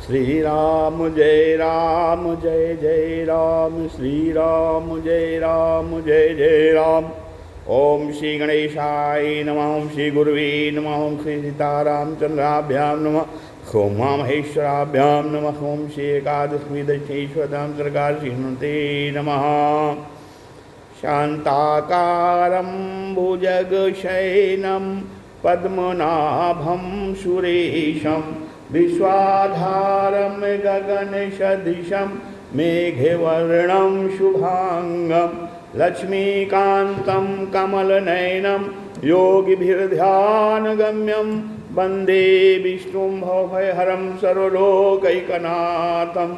श्री राम जय जय राम, श्री राम जय जय राम। ओम श्री गणेशाय नमः, ओम श्री गुरुवे नमः, ओम श्री सीतारामचंद्राभ्यां नमः, ओम उमामहेश्वराभ्यां नमः, ओम श्री एकादशी दशेश्वरां सरकारते नमः। शान्ताकारं भुजगशयनं पद्मनाभं सुरेशं, विश्वाधारं गगनसदृशं मेघवर्णं शुभांगं, लक्ष्मीकान्तं कमलनयनं योगिभिर्ध्यानगम्यं, वन्दे विष्णुं भवभयहरं सर्वलोकैकनाथं।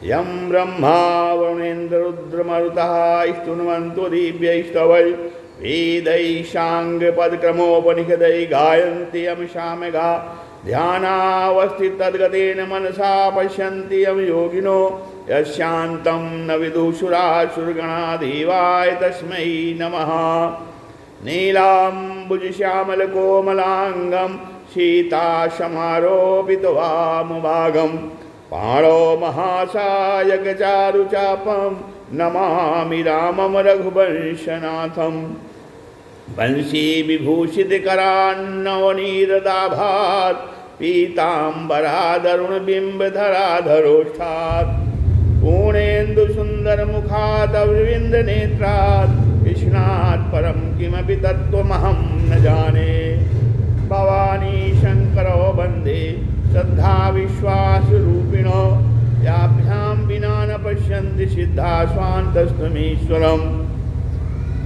यं ब्रह्मा वरुणेन्द्ररुद्रमरुतः स्तुन्वन्तो दिव्यैस्तवैः वेदैः साङ्गपदक्रमोपनिषदैः गायन्ति यं सामगा, ध्यानावस्थितद्गतेन मनसा पश्यन्ति यं योगिनो, यस्यान्तं न विदुषुरासुरगणा देवाय तस्मै नमः। नीलाम्बुजश्यामलकोमलाङ्गं सीतासमारोपितवामभागं, पाणौ महासायकचारुचापं नमामि रामं रघुवंशनाथं। वंशीविभूषितकरान्नवनीरदाभात् पीताम्बरादरुणबिम्बधराधरोष्ठात्, पूर्णेन्दुसुन्दरमुखात् अरविन्दनेत्रात्, कृष्णात् परं किमपि तत्त्वमहं न जाने। भवानी शङ्करो वन्दे श्रद्धाविश्वासरूपिणो, याभ्यां विना न पश्यन्ति सिद्धाः स्वान्तस्तमीश्वरम्।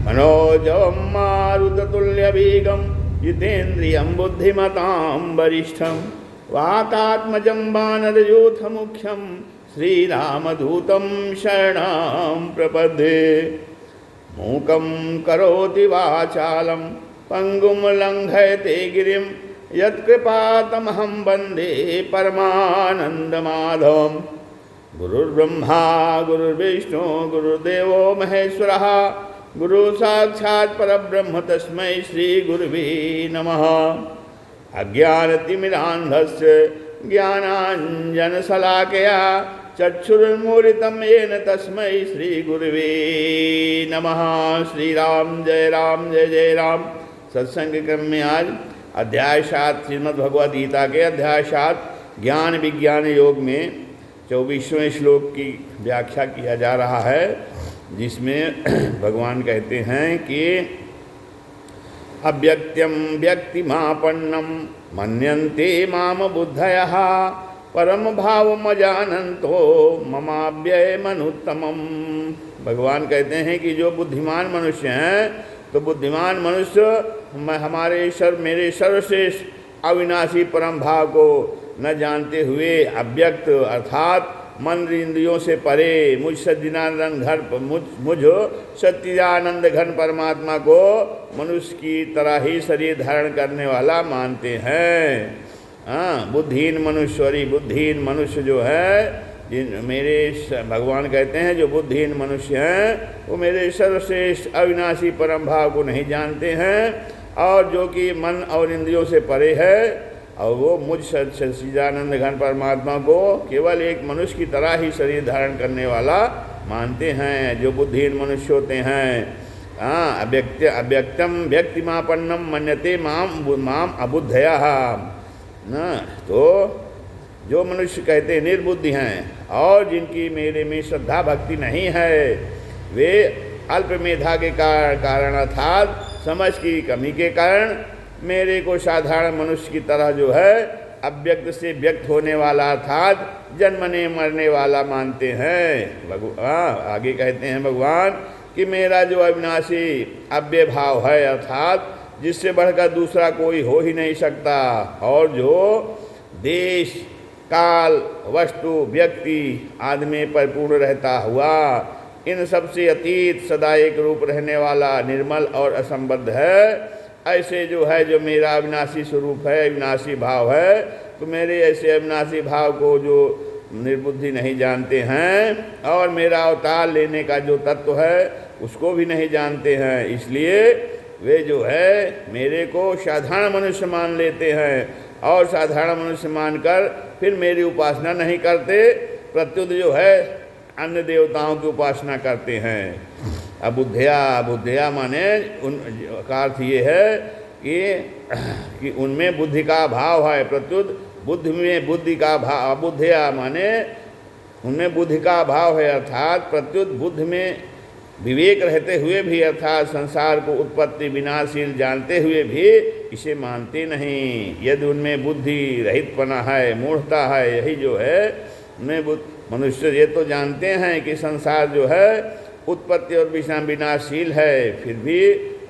मनोजवं मारुततुल्यवेगं, जितेन्द्रियं बुद्धिमतां वरिष्ठं, वातात्मजं वानरयूथमुख्यं, श्रीरामदूतं शरणं प्रपद्ये। मूकं करोति वाचालं, पङ्गुं लङ्घयते गिरिं, यत्कृपातमहं वन्दे परमानन्दमाधवम्। गुरुर्ब्रह्मा गुरुर्विष्णु गुरुर्देवो महेश्वरः, गुरु साक्षात् परब्रह्म तस्मै श्री गुरुवे नमः। अज्ञानतिमिरान्धस्य ज्ञानाञ्जनशलाकया चक्षुरुन्मीलितं येन तस्मै श्री गुरुवे नमः। श्री राम जय जय राम। सत्संग क्रम में आज अध्याय 7 श्रीमद् भगवद गीता के अध्याय 7 ज्ञान विज्ञान योग में 24वें श्लोक की व्याख्या किया जा रहा है, जिसमें भगवान कहते हैं कि अव्यक्त्यं व्यक्तिमापन्नं मन्यन्ते माम बुद्धयः, परम भावमजानन्तो ममाव्ययमनुत्तमम्। भगवान कहते हैं कि जो बुद्धिमान मनुष्य हैं, तो बुद्धिमान मनुष्य मेरे सर्वश्रेष्ठ अविनाशी परम भाव को न जानते हुए अव्यक्त अर्थात मन इंद्रियों से परे मुझ सच्चिदानंद घन परमात्मा को मनुष्य की तरह ही शरीर धारण करने वाला मानते हैं। बुद्धिहीन मनुष्य जो है, भगवान कहते हैं जो बुद्धिहीन मनुष्य हैं वो मेरे सर्वश्रेष्ठ अविनाशी परम भाव को नहीं जानते हैं, और जो कि मन और इंद्रियों से परे है, और वो मुझ सच्चिदानंद घन परमात्मा को केवल एक मनुष्य की तरह ही शरीर धारण करने वाला मानते हैं, जो बुद्धिहीन मनुष्य होते हैं। अव्यक्तम व्यक्तिमापन्नम मन्यते माम अबुद्धयः। तो जो मनुष्य कहते निर्बुद्धि हैं और जिनकी मेरे में श्रद्धा भक्ति नहीं है, वे अल्प मेधा के कारण अर्थात समझ की कमी के कारण मेरे को साधारण मनुष्य की तरह जो है अव्यक्त से व्यक्त होने वाला अर्थात जन्मने मरने वाला मानते हैं। आगे कहते हैं भगवान कि मेरा जो अविनाशी अव्यय भाव है अर्थात जिससे बढ़कर दूसरा कोई हो ही नहीं सकता, और जो देश काल वस्तु व्यक्ति आदि में परिपूर्ण रहता हुआ इन सबसे अतीत सदा एक रूप रहने वाला निर्मल और असंबद्ध है, ऐसे जो है जो मेरा अविनाशी स्वरूप है, अविनाशी भाव है, तो मेरे ऐसे अविनाशी भाव को जो निर्बुद्धि नहीं जानते हैं और मेरा अवतार लेने का जो तत्व है उसको भी नहीं जानते हैं, इसलिए वे जो है मेरे को साधारण मनुष्य मान लेते हैं और साधारण मनुष्य मानकर फिर मेरी उपासना नहीं करते, प्रत्युत जो है अन्य देवताओं की उपासना करते हैं। अबुद्धया माने का अर्थ ये है कि उनमें बुद्धि का अभाव है। प्रत्युत बुद्धि में बुद्धि का अभाव, अबुद्धया माने उनमें बुद्धि का अभाव है, अर्थात प्रत्युत बुद्धि में विवेक रहते हुए भी, अर्थात संसार को उत्पत्ति विनाशील जानते हुए भी इसे मानते नहीं। यदि उनमें बुद्धि रहितपना है, मूढ़ता है, यही जो है उनमें मनुष्य ये तो जानते हैं कि संसार जो है उत्पत्ति और विनाशील है, फिर भी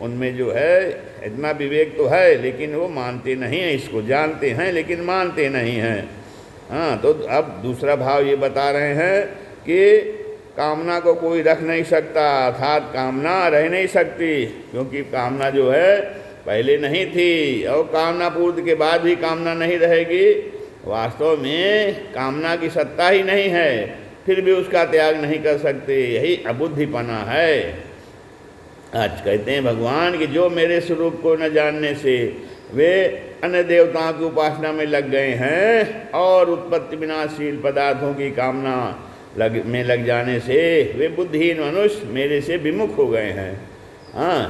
उनमें जो है इतना विवेक तो है, लेकिन वो मानते नहीं हैं, इसको जानते हैं लेकिन मानते नहीं हैं। हाँ, तो अब दूसरा भाव ये बता रहे हैं कि कामना को कोई रख नहीं सकता, अर्थात कामना रह नहीं सकती, क्योंकि कामना जो है पहले नहीं थी और कामना पूर्ति के बाद भी कामना नहीं रहेगी। वास्तव में कामना की सत्ता ही नहीं है, फिर भी उसका त्याग नहीं कर सकते, यही अबुद्धिपना है। आज कहते हैं भगवान कि जो मेरे स्वरूप को न जानने से वे अन्य देवताओं की उपासना में लग गए हैं और उत्पत्ति विनाशील पदार्थों की कामना में लग जाने से वे बुद्धिहीन मनुष्य मेरे से विमुख हो गए हैं। हाँ,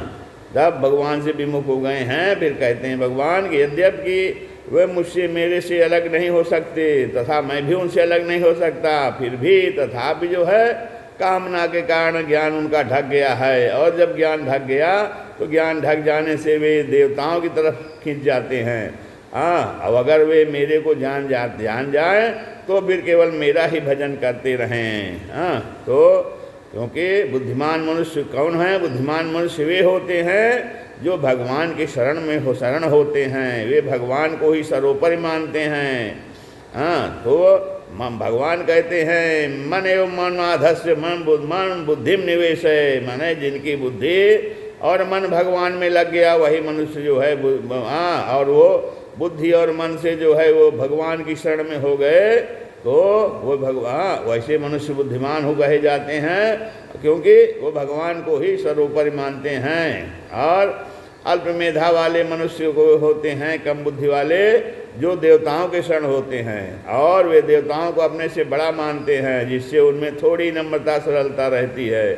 जब भगवान से विमुख हो गए हैं, फिर कहते हैं भगवान कि यद्यपि वे मुझसे मेरे से अलग नहीं हो सकते तथा मैं भी उनसे अलग नहीं हो सकता, फिर भी तथापि जो है कामना के कारण ज्ञान उनका ढक गया है, और जब ज्ञान ढक गया तो ज्ञान ढक जाने से वे देवताओं की तरफ खींच जाते हैं। हाँ, अब अगर वे मेरे को जान जाए तो फिर केवल मेरा ही भजन करते रहें। हाँ, तो क्योंकि बुद्धिमान मनुष्य कौन है? बुद्धिमान मनुष्य वे होते हैं जो भगवान के शरण होते हैं, वे भगवान को ही सर्वोपरि मानते हैं। हाँ, तो भगवान कहते हैं मन एवं मनाधस्य मन बुद्धि निवेश है, माने जिनकी बुद्धि और मन भगवान में लग गया वही मनुष्य जो है, हाँ, और वो बुद्धि और मन से जो है वो भगवान की शरण में हो गए तो वो भगवान वैसे मनुष्य बुद्धिमान हो कहे जाते हैं, क्योंकि वो भगवान को ही सर्वोपरि मानते हैं। और अल्प मेधा वाले मनुष्य को होते हैं, कम बुद्धि वाले, जो देवताओं के शरण होते हैं और वे देवताओं को अपने से बड़ा मानते हैं, जिससे उनमें थोड़ी नम्रता सरलता रहती है।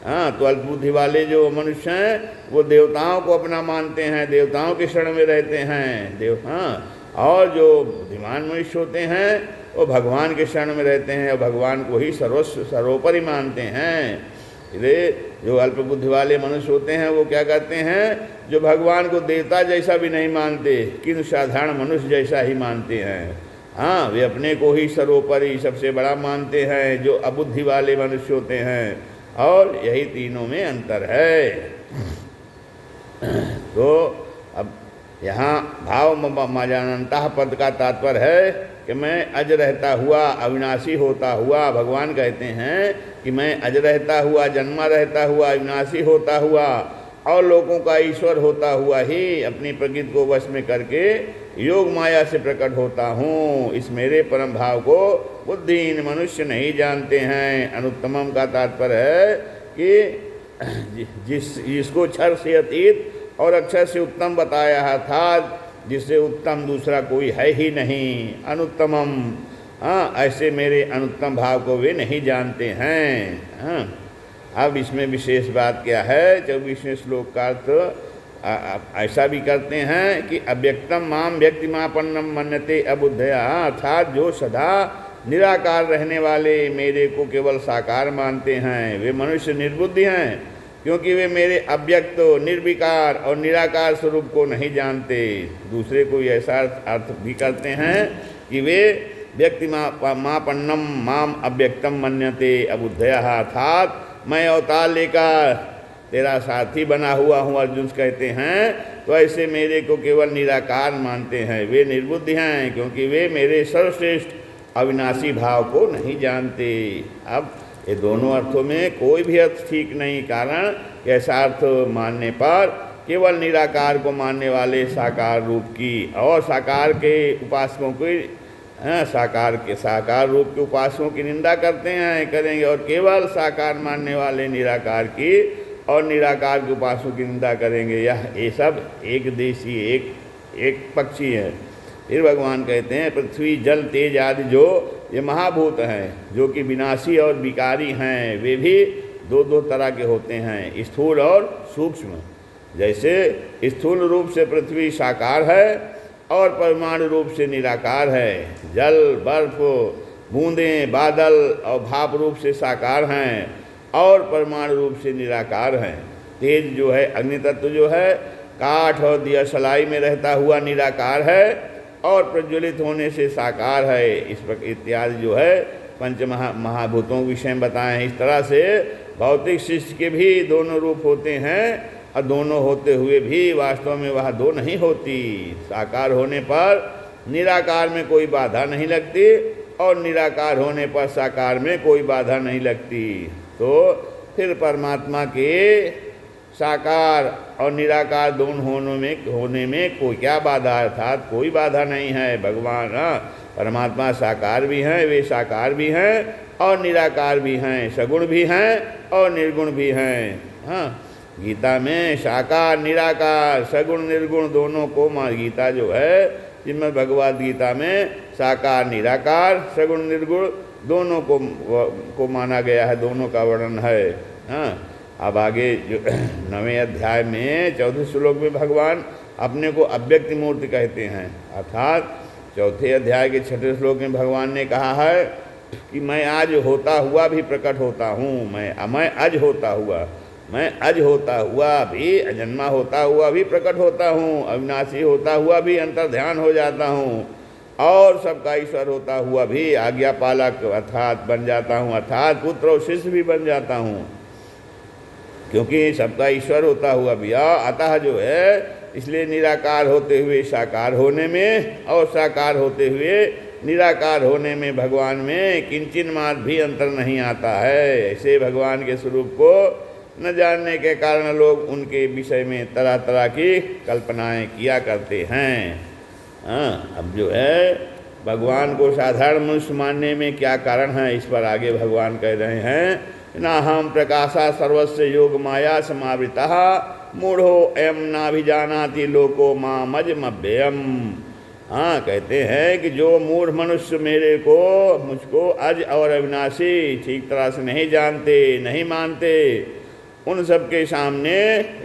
हाँ, तो अल्प बुद्धि वाले जो मनुष्य हैं वो देवताओं को अपना मानते हैं, देवताओं के शरण में रहते हैं हाँ, और जो बुद्धिमान मनुष्य होते हैं वो भगवान के शरण में रहते हैं और भगवान को ही सर्वोपरि मानते हैं। इसलिए जो अल्प बुद्धि वाले मनुष्य होते हैं वो क्या करते हैं, जो भगवान को देवता जैसा भी नहीं मानते किंतु साधारण मनुष्य जैसा ही मानते हैं। हाँ, वे अपने को ही सर्वोपरि सबसे बड़ा मानते हैं, जो अबुद्धि वाले मनुष्य होते हैं, और यही तीनों में अंतर है। तो अब यहाँ भाव मजानंता पद का तात्पर्य है कि मैं अज रहता हुआ, अविनाशी होता हुआ, भगवान कहते हैं कि मैं अज रहता हुआ, जन्मा रहता हुआ, अविनाशी होता हुआ और लोगों का ईश्वर होता हुआ ही अपनी प्रकृति को वश में करके योग माया से प्रकट होता हूँ। इस मेरे परम भाव को बुद्धिहीन मनुष्य नहीं जानते हैं। अनुत्तमम का तात्पर्य है कि जिसको क्षर से अतीत और अक्षर से उत्तम बताया था, जिससे उत्तम दूसरा कोई है ही नहीं। अनुत्तमम, हाँ, ऐसे मेरे अनुत्तम भाव को वे नहीं जानते हैं। हाँ, अब इसमें विशेष बात क्या है, 24वें श्लोक का अर्थ ऐसा भी करते हैं कि अव्यक्तम माम व्यक्तिमापन्नम मन्यते अबुद्धया, अर्थात जो सदा निराकार रहने वाले मेरे को केवल साकार मानते हैं वे मनुष्य निर्बुद्धि हैं, क्योंकि वे मेरे अव्यक्त, निर्विकार और निराकार स्वरूप को नहीं जानते। दूसरे को ऐसा अर्थ भी करते हैं कि वे व्यक्ति मापन्नम माम अव्यक्तम मन्यते अबुद्धया, अर्थात मैं अवतार लेकर तेरा साथी बना हुआ हूँ, अर्जुन कहते हैं, तो ऐसे मेरे को केवल निराकार मानते हैं। वे निर्बुद्धि हैं क्योंकि वे मेरे सर्वश्रेष्ठ अविनाशी भाव को नहीं जानते। अब ये दोनों अर्थों में कोई भी अर्थ ठीक नहीं, कारण ऐसा अर्थ मानने पर केवल निराकार को मानने वाले साकार रूप की और साकार के उपासकों की, साकार रूप के उपासकों की निंदा करते हैं, करेंगे, और केवल साकार मानने वाले निराकार की और निराकार के उपासकों की निंदा करेंगे। यह ये सब एक देशी एक पक्षी है। फिर भगवान कहते हैं पृथ्वी जल तेज आदि जो ये महाभूत हैं जो कि विनाशी और विकारी हैं, वे भी दो दो तरह के होते हैं, स्थूल और सूक्ष्म। जैसे स्थूल रूप से पृथ्वी साकार है और परमाणु रूप से निराकार है। जल, बर्फ, बूंदें, बादल और भाप रूप से साकार हैं और परमाणु रूप से निराकार हैं। तेज जो है, अग्नि तत्व जो है, काठ और दिया सलाई में रहता हुआ निराकार है और प्रज्वलित होने से साकार है। इस प्रकार इत्यादि जो है पंच महाभूतों के विषय में बताए हैं। इस तरह से भौतिक सृष्टि के भी दोनों रूप होते हैं और दोनों होते हुए भी वास्तव में वह दो नहीं होती। साकार होने पर निराकार में कोई बाधा नहीं लगती और निराकार होने पर साकार में कोई बाधा नहीं लगती। तो फिर परमात्मा के साकार और निराकार दोनों होने में कोई क्या बाधा, अर्थात कोई बाधा नहीं है। भगवान परमात्मा साकार भी हैं, वे साकार भी हैं और निराकार भी हैं, सगुण भी हैं और निर्गुण भी हैं। हाँ, गीता में साकार निराकार सगुण निर्गुण दोनों को गीता जो है जिसमें भगवद गीता में साकार निराकार सगुण निर्गुण दोनों को माना गया है, दोनों का वर्णन है। हाँ, अब आगे जो 9वें अध्याय में 14 श्लोक में भगवान अपने को अव्यक्त मूर्ति कहते हैं, अर्थात 4थे अध्याय के 6ठे श्लोक में भगवान ने कहा है कि मैं आज होता हुआ भी प्रकट होता हूँ, मैं अज होता हुआ, मैं अज होता हुआ भी, अजन्मा होता हुआ भी प्रकट होता हूँ, अविनाशी होता हुआ भी अंतर्ध्यान हो जाता हूँ और सबका ईश्वर होता हुआ भी आज्ञा पालक अर्थात बन जाता हूँ, अर्थात पुत्र और शिष्य भी बन जाता हूँ, क्योंकि सबका ईश्वर होता हुआ भी अतः जो है इसलिए निराकार होते हुए साकार होने में और साकार होते हुए निराकार होने में भगवान में किंचिन मात्र भी अंतर नहीं आता है। ऐसे भगवान के स्वरूप को न जानने के कारण लोग उनके विषय में तरह तरह की कल्पनाएं किया करते हैं। हाँ, अब जो है भगवान को साधारण मनुष्य मानने में क्या कारण है, इस पर आगे भगवान कह रहे हैं ना हम प्रकाशा सर्वस्व योग माया समावृता मूढ़ो एम नाभिजानाति लोको मामजमव्ययम। हाँ, कहते हैं कि जो मूढ़ मनुष्य मुझको अज और अविनाशी ठीक तरह से नहीं जानते, नहीं मानते, उन सब के सामने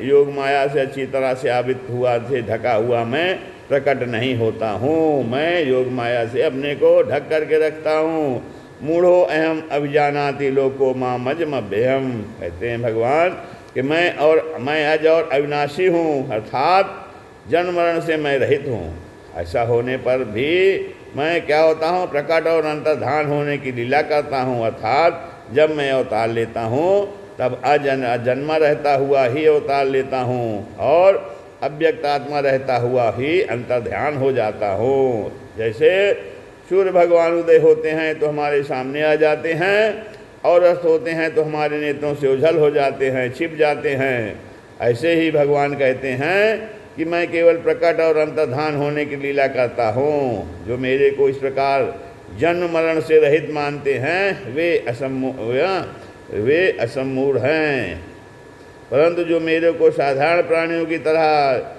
योग माया से अच्छी तरह से आवृत हुआ से ढका हुआ मैं प्रकट नहीं होता हूँ। मैं योग माया से अपने को ढक करके रखता हूँ। मूढ़ो अहम अभिजानाति लोको मामजमव्ययम। कहते हैं भगवान कि मैं अज और अविनाशी हूँ, अर्थात जन्म मरण से मैं रहित हूँ। ऐसा होने पर भी मैं क्या होता हूँ, प्रकट और अंतर्धान होने की लीला करता हूँ, अर्थात जब मैं अवतार लेता हूँ तब अजन्मा रहता हुआ ही अवतार लेता हूँ और अव्यक्त आत्मा रहता हुआ ही अंतर्ध्यान हो जाता हूँ। जैसे सूर्य भगवान उदय होते हैं तो हमारे सामने आ जाते हैं और अस्त होते हैं तो हमारे नेत्रों से ओझल हो जाते हैं, छिप जाते हैं। ऐसे ही भगवान कहते हैं कि मैं केवल प्रकट और अंतर्धान होने की लीला करता हूँ। जो मेरे को इस प्रकार जन्म मरण से रहित मानते हैं वे असम्मूढ़ हैं, परंतु जो मेरे को साधारण प्राणियों की तरह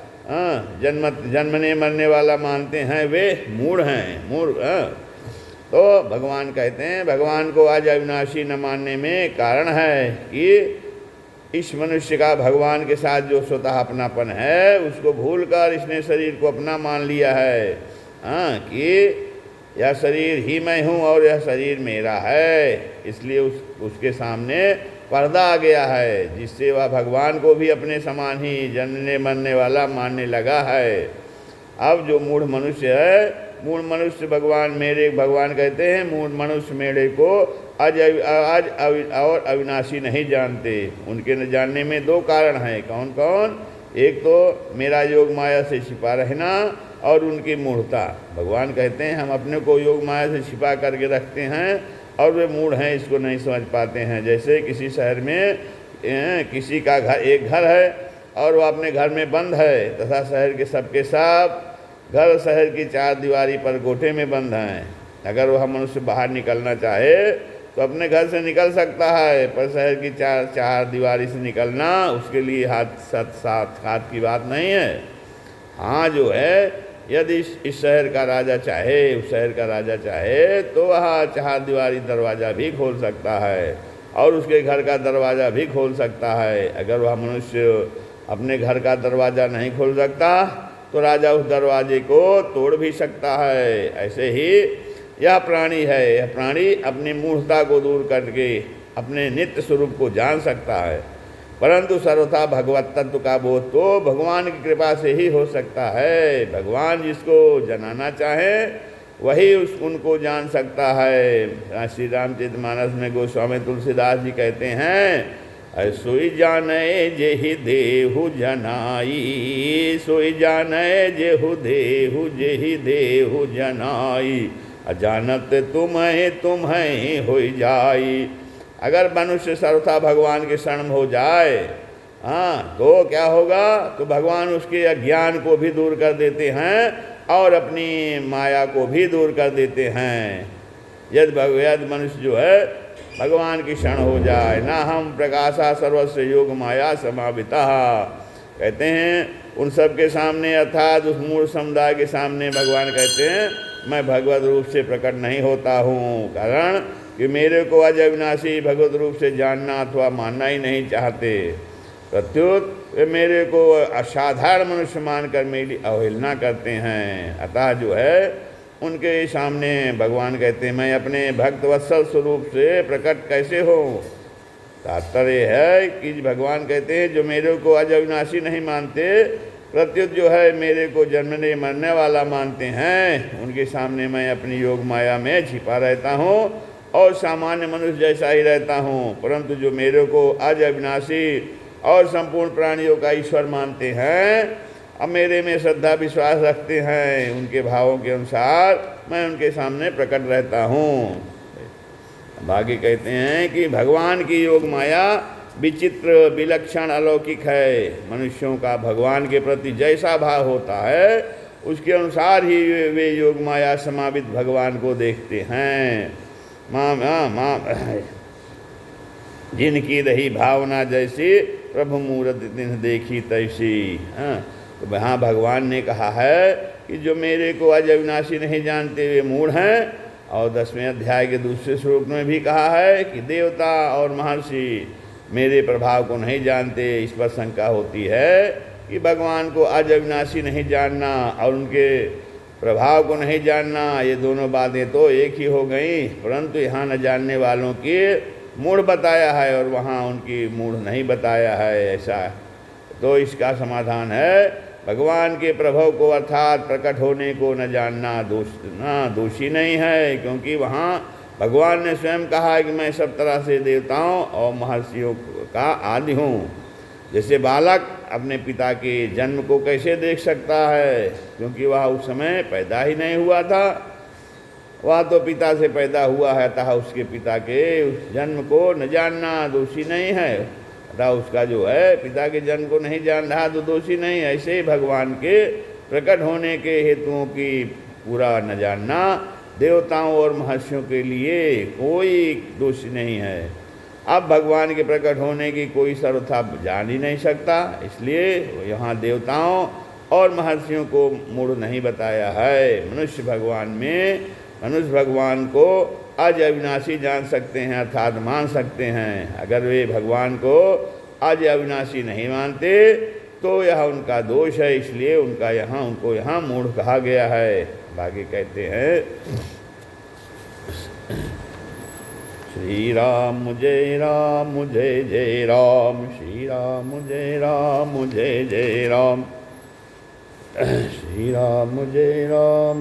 जन्मने मरने वाला मानते हैं वे मूढ़ हैं। तो भगवान कहते हैं भगवान को आज अविनाशी न मानने में कारण है कि इस मनुष्य का भगवान के साथ जो स्वतः अपनापन है उसको भूलकर इसने शरीर को अपना मान लिया है। कि यह शरीर ही मैं हूँ और यह शरीर मेरा है, इसलिए उसके सामने पर्दा आ गया है, जिससे वह भगवान को भी अपने समान ही जन्मने मरने वाला मानने लगा है। अब जो मूढ़ मनुष्य है, मूढ़ मनुष्य भगवान कहते हैं मूढ़ मनुष्य मेरे को आज और अविनाशी नहीं जानते। उनके न जानने में दो कारण हैं। कौन कौन? एक तो मेरा योग माया से छिपा रहना और उनकी मूढ़ता। भगवान कहते हैं हम अपने को योग माया से छिपा करके रखते हैं और वे मूढ़ हैं, इसको नहीं समझ पाते हैं। जैसे किसी शहर में किसी का एक घर है और वो अपने घर में बंद है तथा शहर के सबके सब घर शहर की चार दीवारी पर गोठे में बंद हैं। अगर वह मनुष्य बाहर निकलना चाहे तो अपने घर से निकल सकता है, पर शहर की चार दीवारी से निकलना उसके लिए हाथ की बात नहीं है। हाँ, जो है यदि इस शहर का राजा चाहे, उस शहर का राजा चाहे तो वह चारदीवारी दरवाज़ा भी खोल सकता है और उसके घर का दरवाज़ा भी खोल सकता है। अगर वह मनुष्य अपने घर का दरवाज़ा नहीं खोल सकता तो राजा उस दरवाजे को तोड़ भी सकता है। ऐसे ही यह प्राणी है, यह प्राणी अपनी मूढ़ता को दूर करके अपने नित्य स्वरूप को जान सकता है, परंतु सर्वथा भगवत तत्व का बोध तो भगवान की कृपा से ही हो सकता है। भगवान जिसको जनाना चाहे वही उनको जान सकता है। श्री रामचरितमानस में गोस्वामी तुलसीदास जी कहते हैं, सोई जाने जेहि देहु जनाई, सोई जाने जेहु देहु जेहि देहु जनाई, अजानत तुम्हें हो जाई। अगर मनुष्य सर्वथा भगवान के शरण हो जाए, तो क्या होगा, तो भगवान उसके अज्ञान को भी दूर कर देते हैं और अपनी माया को भी दूर कर देते हैं। यदि मनुष्य जो है भगवान की शरण हो जाए, ना हम प्रकाशा सर्वस्व योग माया समाविता, कहते हैं उन सब के सामने अर्थात उस मूल समुदाय के सामने भगवान कहते हैं मैं भगवत रूप से प्रकट नहीं होता हूँ, कारण कि मेरे को अज अविनाशी भगवत रूप से जानना अथवा मानना ही नहीं चाहते। प्रत्युत वे मेरे को असाधारण मनुष्य मानकर मेरी अवहेलना करते हैं। अतः जो है उनके सामने भगवान कहते हैं मैं अपने भक्त वत्सल स्वरूप से प्रकट कैसे हो। तात्पर्य है कि भगवान कहते हैं जो मेरे को अज अविनाशी नहीं मानते, प्रत्युत जो है मेरे को जन्मने मरने वाला मानते हैं, उनके सामने मैं अपनी योग माया में छिपा रहता हूँ और सामान्य मनुष्य जैसा ही रहता हूँ। परंतु जो मेरे को अज अविनाशी और संपूर्ण प्राणियों का ईश्वर मानते हैं, अब मेरे में श्रद्धा विश्वास रखते हैं, उनके भावों के अनुसार मैं उनके सामने प्रकट रहता हूँ। बाकी कहते हैं कि भगवान की योग माया विचित्र विलक्षण अलौकिक है। मनुष्यों का भगवान के प्रति जैसा भाव होता है उसके अनुसार ही वे योग माया समावित भगवान को देखते हैं। जिनकी रही भावना जैसी प्रभु मूरत दिन देखी तैसी। तो यहाँ भगवान ने कहा है कि जो मेरे को अज अविनाशी नहीं जानते वे मूढ़ हैं। और 10वें अध्याय के दूसरे श्लोक में भी कहा है कि देवता और महर्षि मेरे प्रभाव को नहीं जानते। इस पर शंका होती है कि भगवान को अज अविनाशी नहीं जानना और उनके प्रभाव को नहीं जानना, ये दोनों बातें तो एक ही हो गई, परंतु यहाँ न जानने वालों की मूढ़ बताया है और वहाँ उनकी मूढ़ नहीं बताया है। ऐसा तो इसका समाधान है भगवान के प्रभाव को अर्थात प्रकट होने को न जानना दोषी नहीं है, क्योंकि वहाँ भगवान ने स्वयं कहा है कि मैं सब तरह से देवताओं और महर्षियों का आदि हूँ। जैसे बालक अपने पिता के जन्म को कैसे देख सकता है, क्योंकि वह उस समय पैदा ही नहीं हुआ था, वह तो पिता से पैदा हुआ है, अतः उसके पिता के उस जन्म को न जानना दोषी नहीं है। अतः उसका जो है पिता के जन्म को नहीं जान रहा तो दोषी नहीं। ऐसे ही भगवान के प्रकट होने के हेतुओं की पूरा न जानना देवताओं और महर्षियों के लिए कोई दोष नहीं है। अब भगवान के प्रकट होने की कोई सर्वथा जान ही नहीं सकता, इसलिए यहाँ देवताओं और महर्षियों को मूढ़ नहीं बताया है। मनुष्य भगवान को अज अविनाशी जान सकते हैं अर्थात मान सकते हैं। अगर वे भगवान को अज अविनाशी नहीं मानते तो यह उनका दोष है, इसलिए उनको यहाँ मूढ़ कहा गया है। बाकी कहते हैं श्री राम जय जय राम, श्री राम जय जय राम, श्री राम जय राम।